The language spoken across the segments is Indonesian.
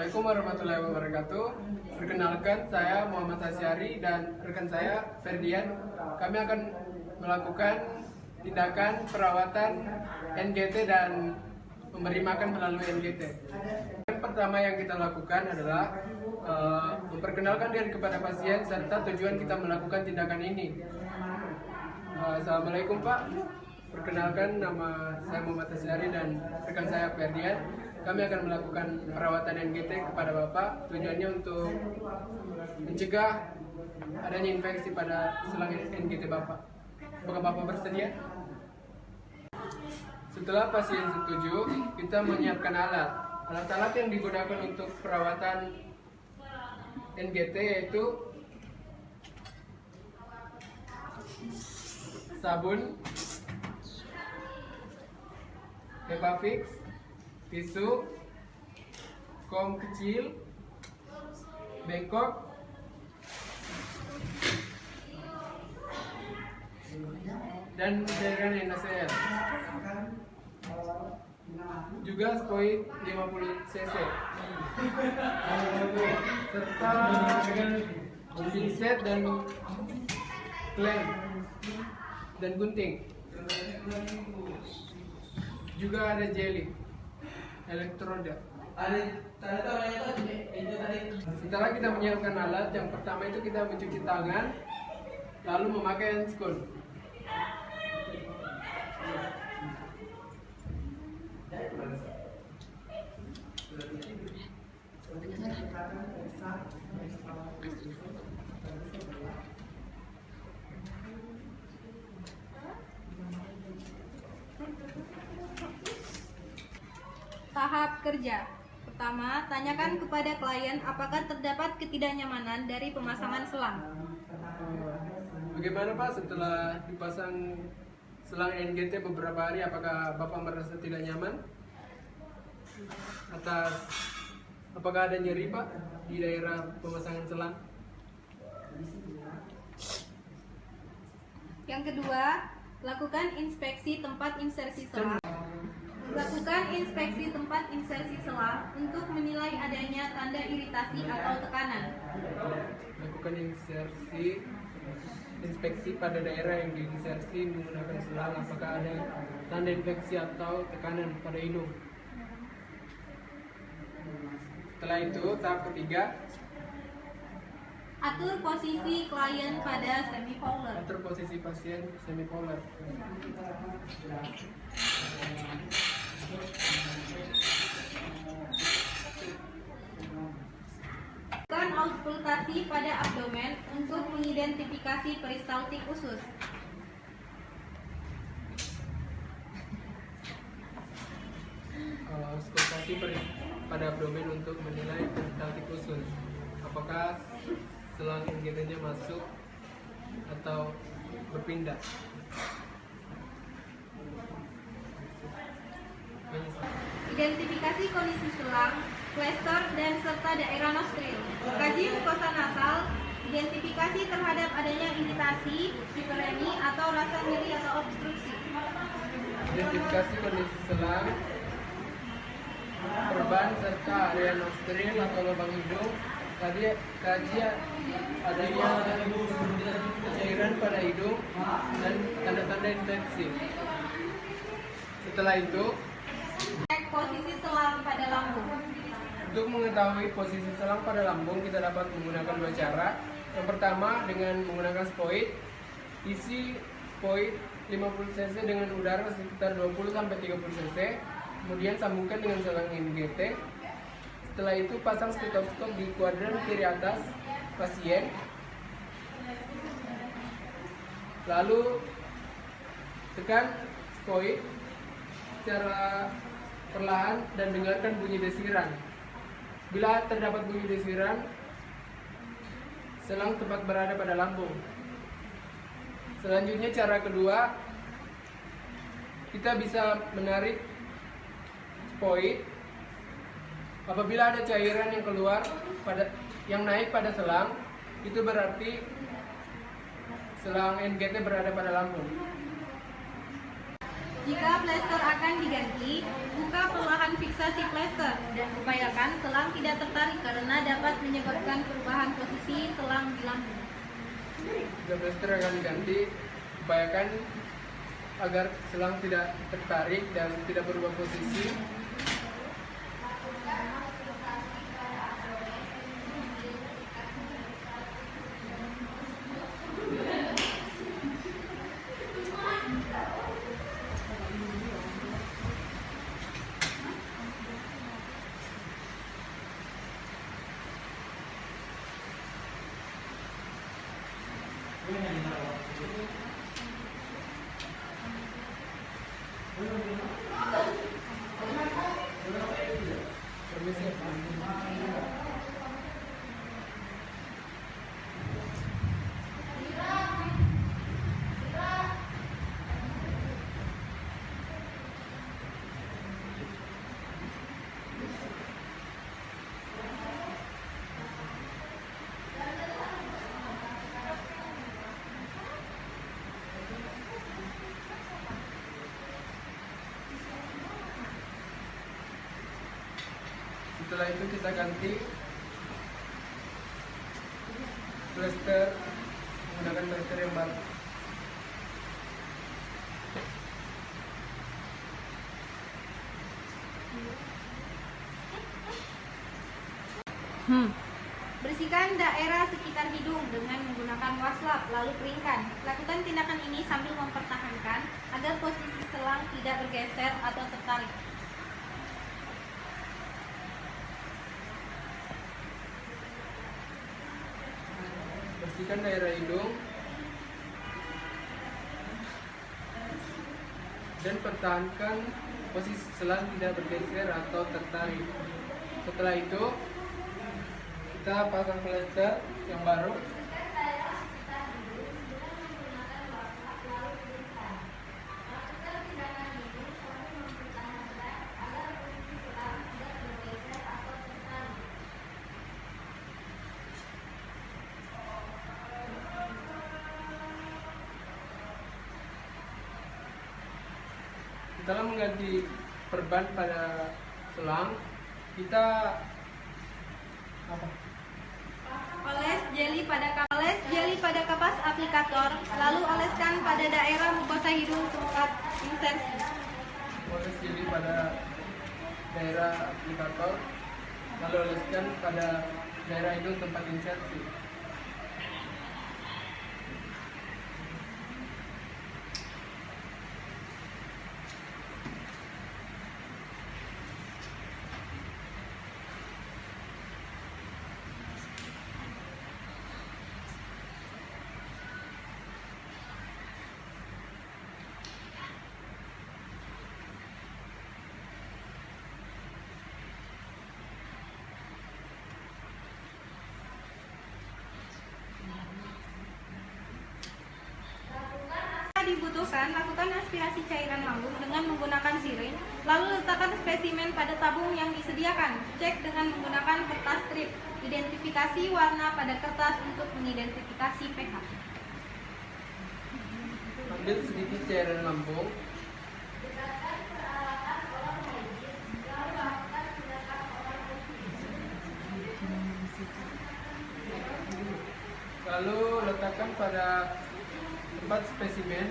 Assalamualaikum warahmatullahi wabarakatuh. Perkenalkan, saya Muhammad Hasyari dan rekan saya Ferdian. Kami akan melakukan tindakan perawatan NGT dan memberi makan melalui NGT. Yang pertama yang kita lakukan adalah memperkenalkan diri kepada pasien serta tujuan kita melakukan tindakan ini. Assalamualaikum Pak. Perkenalkan, nama saya Muhammad Hasyari dan rekan saya Ferdian. Kami akan melakukan perawatan NGT kepada Bapak. Tujuannya untuk mencegah adanya infeksi pada selang NGT Bapak. Apakah Bapak bersedia? Setelah pasien setuju, kita menyiapkan alat. Alat-alat yang digunakan untuk perawatan NGT yaitu sabun, Hepafix, tisu, kom kecil, bengkok, dan cairan NaCl. Juga Spoid 50 cc serta pinset dan klem dan gunting. Juga ada jelly elektroda. Setelah kita menyiapkan alat, yang pertama itu kita mencuci tangan, lalu memakai handscoon. Tahap kerja. Pertama, tanyakan kepada klien apakah terdapat ketidaknyamanan dari pemasangan selang. Bagaimana Pak setelah dipasang selang NGT beberapa hari, apakah Bapak merasa tidak nyaman? Apakah ada nyeri Pak di daerah pemasangan selang? Yang kedua, lakukan inspeksi tempat insersi selang. Lakukan inspeksi tempat insersi selang untuk menilai adanya tanda iritasi atau tekanan. Lakukan inspeksi pada daerah yang diinsersi menggunakan selang, apakah ada tanda infeksi atau tekanan pada hidung. Setelah itu, tahap ketiga, atur posisi klien pada semipolar. atur posisi pasien semipolar. Lakukan auskultasi pada abdomen untuk mengidentifikasi peristaltik usus. Auskultasi pada abdomen untuk menilai peristaltik usus. Apakah selang NGT-nya masuk atau berpindah. Identifikasi kondisi selang, cluster, dan serta daerah nostril. Kaji mukosa nasal. Identifikasi terhadap adanya iritasi, hiperemi, atau rasa nyeri atau obstruksi. Identifikasi kondisi selang, perban serta area nostril atau lubang hidung. Kaji adanya cairan pada hidung dan tanda-tanda infeksi. Setelah itu, Cek posisi selang pada lambung. untuk mengetahui posisi selang pada lambung, kita dapat menggunakan dua cara. Yang pertama dengan menggunakan Spoid. Isi Spoid 50 cc dengan udara sekitar 20-30 cc. Kemudian sambungkan dengan selang NGT. Setelah itu pasang stetoskop di kuadran kiri atas pasien. Lalu tekan Spoid secara perlahan dan dengarkan bunyi desiran. Bila terdapat bunyi desiran, selang tepat berada pada lambung. Selanjutnya cara kedua, kita bisa menarik Spoid. Apabila ada cairan yang keluar yang naik pada selang, itu berarti selang NGT berada pada lambung. Jika plester akan diganti, buka perlahan fiksasi plester dan upayakan selang tidak tertarik karena dapat menyebabkan perubahan posisi selang di lambung. Jika plester akan diganti, upayakan agar selang tidak tertarik dan tidak berubah posisi. Permisi. Setelah itu kita ganti plester menggunakan plester yang baru. Bersihkan daerah sekitar hidung dengan menggunakan waslap, lalu keringkan. Lakukan tindakan ini sambil mempertahankan agar posisi selang tidak bergeser atau tertarik. Bersihkan daerah hidung dan pertahankan posisi selang tidak bergeser atau tertarik. Setelah itu kita pasang plester yang baru. Setelah mengganti perban pada selang, kita Oles jeli pada kapas aplikator, lalu oleskan pada daerah mukosa hidung tempat insersi. oles jeli pada daerah aplikator, lalu oleskan pada daerah hidung tempat insersi. Dibutuhkan, lakukan aspirasi cairan lambung dengan menggunakan siring, lalu letakkan spesimen pada tabung yang disediakan. Cek dengan menggunakan kertas strip. Identifikasi warna pada kertas untuk mengidentifikasi pH. Ambil sedikit cairan lambung. Lalu letakkan pada tempat spesimen.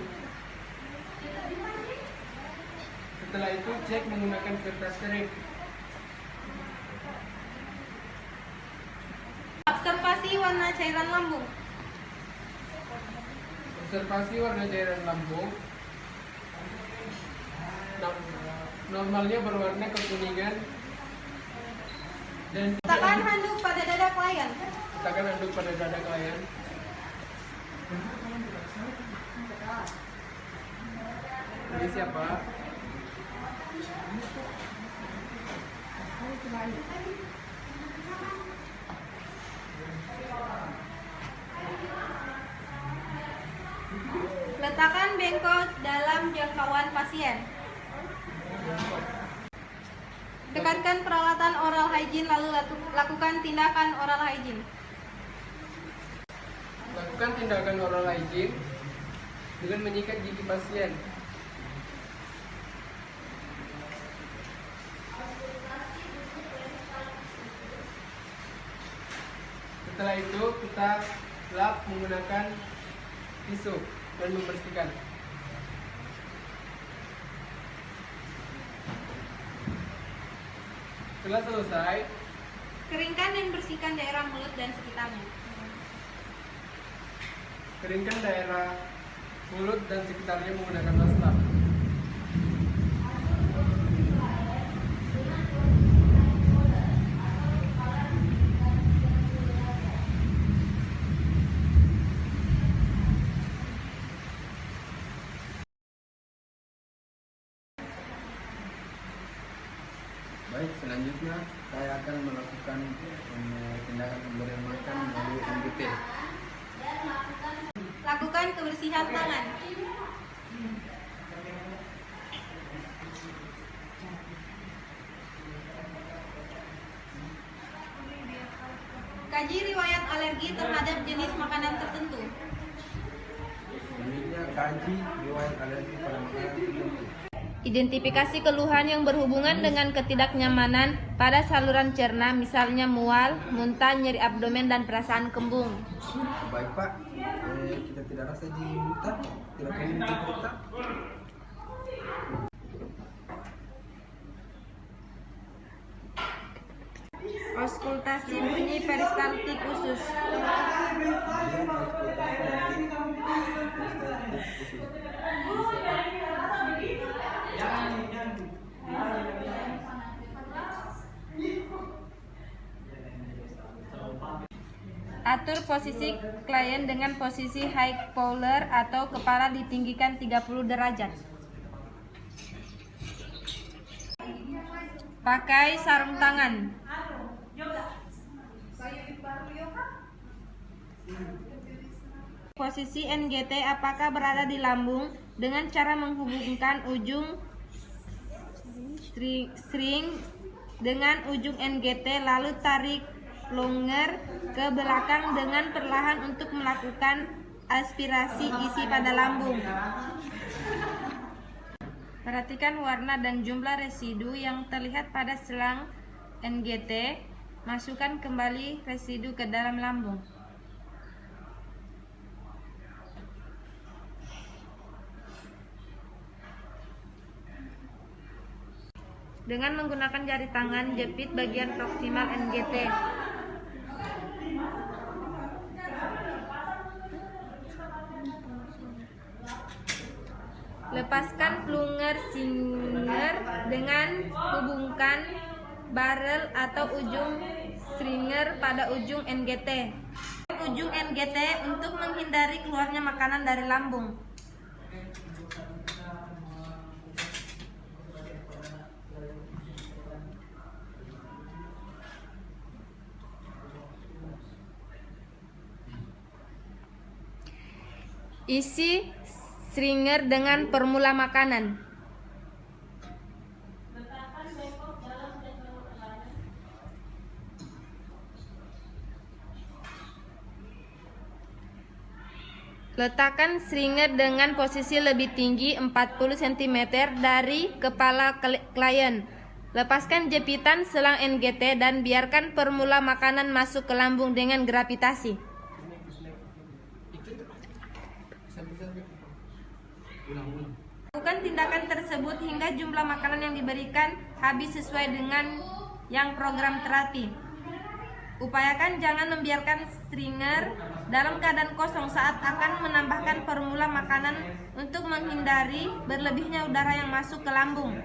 Setelah itu cek menggunakan kertas strip. Observasi warna cairan lambung. Observasi warna cairan lambung. Normalnya berwarna kekuningan dan Letakkan handuk pada dada klien. letakkan handuk pada dada klien. Ini siapa? Letakkan bengkok dalam jangkauan pasien. Dekatkan peralatan oral hygiene lalu lakukan tindakan oral hygiene. Lakukan tindakan oral hygiene dengan menyikat gigi pasien. Setelah itu kita lap menggunakan tisu dan membersihkan. Setelah selesai, keringkan dan bersihkan daerah mulut dan sekitarnya. keringkan daerah mulut dan sekitarnya menggunakan wastafel. Baik, selanjutnya saya akan melakukan tindakan pemberian makan melalui NGT. Lakukan kebersihan tangan. Kaji riwayat alergi terhadap jenis makanan tertentu. Selanjutnya kaji riwayat alergi pada makanan tertentu. Identifikasi keluhan yang berhubungan dengan ketidaknyamanan pada saluran cerna, misalnya mual, muntah, nyeri abdomen, dan perasaan kembung. Baik Pak, kita tidak rasa di muntah, tidak perlu diperiksa. Auskultasi bunyi peristaltik usus. Kemudian auskultasi dari peristaltik usus. Atur posisi klien dengan posisi high collar atau kepala ditinggikan 30 derajat. Pakai sarung tangan. Posisi NGT apakah berada di lambung dengan cara menghubungkan ujung string dengan ujung NGT, lalu tarik plunger ke belakang dengan perlahan untuk melakukan aspirasi isi pada lambung. Perhatikan warna dan jumlah residu yang terlihat pada selang NGT. Masukkan kembali residu ke dalam lambung. Dengan menggunakan jari tangan, jepit bagian proksimal NGT. Lepaskan plunger stringer dengan hubungkan barrel atau ujung stringer pada ujung NGT. Ujung NGT untuk menghindari keluarnya makanan dari lambung. Isi stringer dengan formula makanan. Letakkan stringer dengan posisi lebih tinggi 40 cm dari kepala klien. Lepaskan jepitan selang NGT dan biarkan formula makanan masuk ke lambung dengan gravitasi. Lakukan tindakan tersebut hingga jumlah makanan yang diberikan habis sesuai dengan yang program terapi. Upayakan jangan membiarkan stringer dalam keadaan kosong saat akan menambahkan formula makanan untuk menghindari berlebihnya udara yang masuk ke lambung.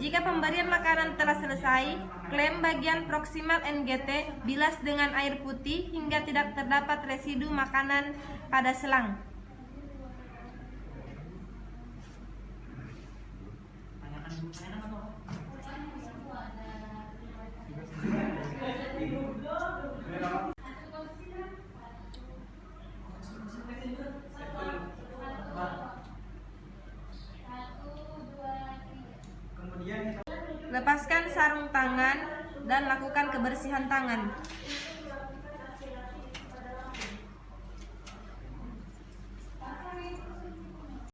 Jika pemberian makanan telah selesai, klem bagian proksimal NGT, bilas dengan air putih hingga tidak terdapat residu makanan pada selang. Lepaskan sarung tangan dan lakukan kebersihan tangan.